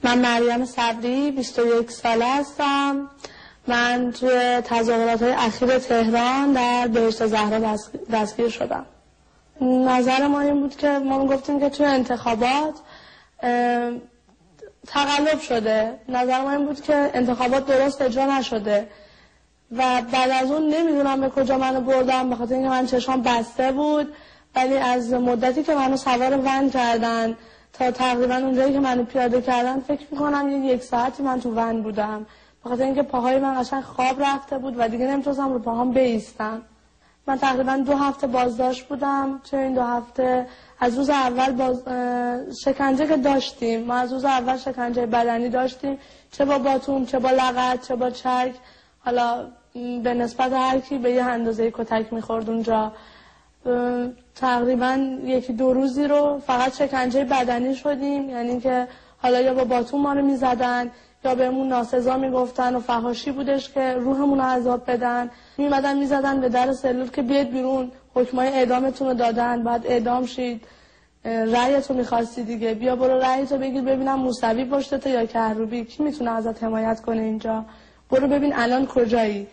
من مریم صبری 21 ساله هستم. من توی تظاهرات‌های اخیر تهران در بهشت زهرا دستگیر شدم. نظر ما این بود که ما گفتیم که توی انتخابات تقلب شده. نظر ما این بود که انتخابات درست اجرا نشده و بعد از اون نمیدونم به کجا منو بردم، به خاطر اینکه من چشام بسته بود، ولی از مدتی که منو سوار ون کردن تا تقریبا اونجایی که منو پیاده کردن فکر میکنم یک ساعتی من تو ون بودم، به خاطر اینکه پاهای من قشنگ خواب رفته بود و دیگه نمیتونستم رو پاهام بایستم. من تقریبا 2 هفته بازداشت بودم. توی این 2 هفته از روز اول شکنجه که داشتیم، ما از روز اول شکنجه بدنی داشتیم، چه با باتوم، چه با لغت، چه با چرک. حالا به نسبت هر کی به یه اندازه کتک میخورد اونجا. تقریبا 1-2 روزی رو فقط شکنجه بدنی شدیم، یعنی که حالا یا با باتوم ما رو میزدن یا بهمون ناسزا میگفتن و فحاشی بودش که روحمون رو عذاب بدن. میمدن میزدن به در سلول که بیاید بیرون، حکمای اعدامتون رو دادن، بعد اعدام شید، رأیتو میخواستی دیگه، بیا برو رأیتو بگیر ببینم موسوی پشتته یا کروبی، کی میتونه ازت حمایت کنه اینجا، برو ببین الان کجایی.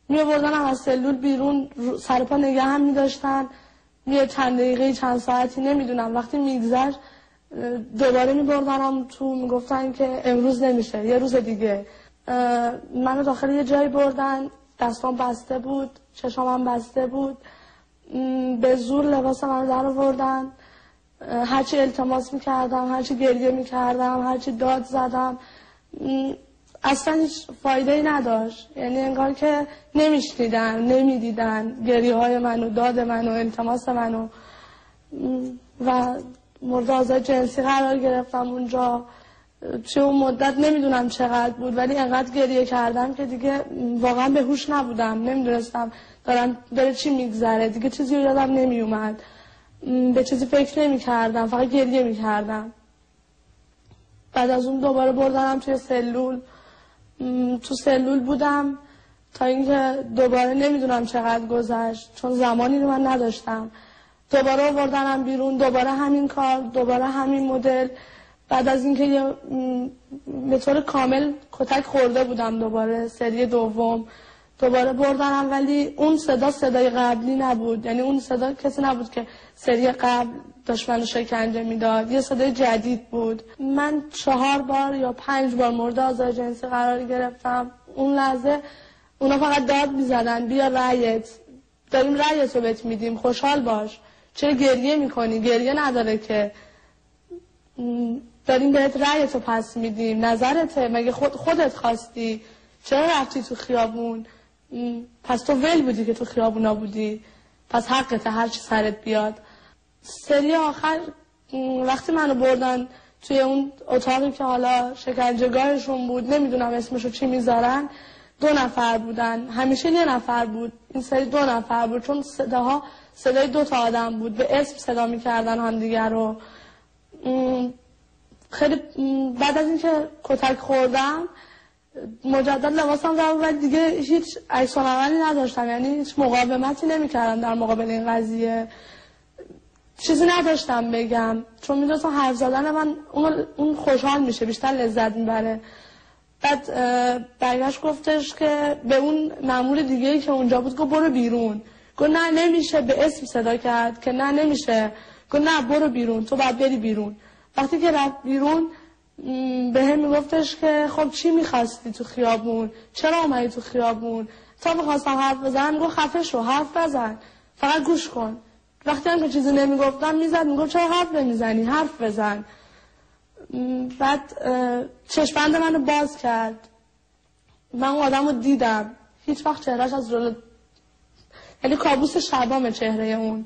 میآوردن از سلول بیرون، سر پا نگه هم میداشتن، چند دقیقه چند ساعتی نمیدونم، وقتی میگذشت دوباره میبردنم تو، میگفتن که امروز نمیشه، یه روز دیگه. منو داخل یه جایی بردن، دستام بسته بود، چشامم بسته بود، به زور لباس منو در آوردن. هرچی التماس میکردم، هرچی گریه میکردم، هرچی داد زدم، اصلا هیچ فایده ای نداشت. یعنی انگار که نمیشنیدن، نمیدیدن گریه های منو، داد منو، التماس منو. و مورد آزار جنسی قرار گرفتم اونجا. چه اون مدت نمیدونم چقدر بود، ولی انقدر گریه کردم که دیگه واقعا به هوش نبودم، نمیدونستم داره چی میگذره، دیگه چیزی رو یادم نمیومد، به چیزی فکر نمیکردم، فقط گریه میکردم. بعد از اون دوباره بردنم توی سلول. تو سلول بودم تا اینکه دوباره نمیدونم چقدر گذشت، چون زمانی رو من نداشتم. دوباره آوردنم بیرون، دوباره همین کار، دوباره همین مدل. بعد از اینکه به طور کامل کتک خورده بودم، دوباره سری دوم دوباره بردنم، ولی اون صدای قبلی نبود. یعنی اون صدا کسی نبود که سری قبل داشت منو شکنجه میداد، یه صدای جدید بود. من 4 بار یا 5 بار مورد آزار جنسی قرار گرفتم. اون لحظه اونا فقط داد میزدن بیا رأیت، داریم رأیتو بهت میدیم، خوشحال باش، چرا گریه میکنی؟ گریه نداره که، داریم بهت رأیتو پس میدیم، نظرته، مگه خودت خواستی؟ چرا رفتی تو خیابون؟ پس تو ول بودی که تو خیابونا بودی، پس حقته هر چی سرت بیاد. سری آخر وقتی منو بردن توی اون اتاقی که حالا شکنجهگاهشون بود، نمیدونم اسمشو چی میذارن، 2 نفر بودن، همیشه 1 نفر بود، این سری 2 نفر بود، چون صدای 2 تا آدم بود، به اسم صدا میکردن همدیگر رو. خیلی بعد از اینکه کتک خوردم مجدد لباسم در بود، دیگه هیچ عکس العملی نداشتم، یعنی هیچ مقاومتی نمیکردم در مقابل این قضیه، چیزی نداشتم بگم، چون میدونستم حرف زدن من اون خوشحال میشه، بیشتر لذت میبره. بعد برگشت گفتش که به اون مأمور دیگه‌ای که اونجا بود، گفت برو بیرون. گفت نه نمیشه، به اسم صدا کرد که نه نمیشه. گفت نه برو بیرون، تو باید بری بیرون. وقتی که رفت بیرون به هم میگفتش که خب چی میخواستی تو خیابون؟ چرا اومدی تو خیابون؟ تا میخواستم حرف بزنم میگفت خفه شو، حرف بزن، فقط گوش کن. وقتی هم که چیزی نمیگفتم میزد، میگفت چرا حرف نمیزنی؟ حرف بزن. بعد چشمند منو باز کرد. من اون آدم رو دیدم، هیچ وقت چهرهش از رول، یعنی کابوس شبام چهره اون.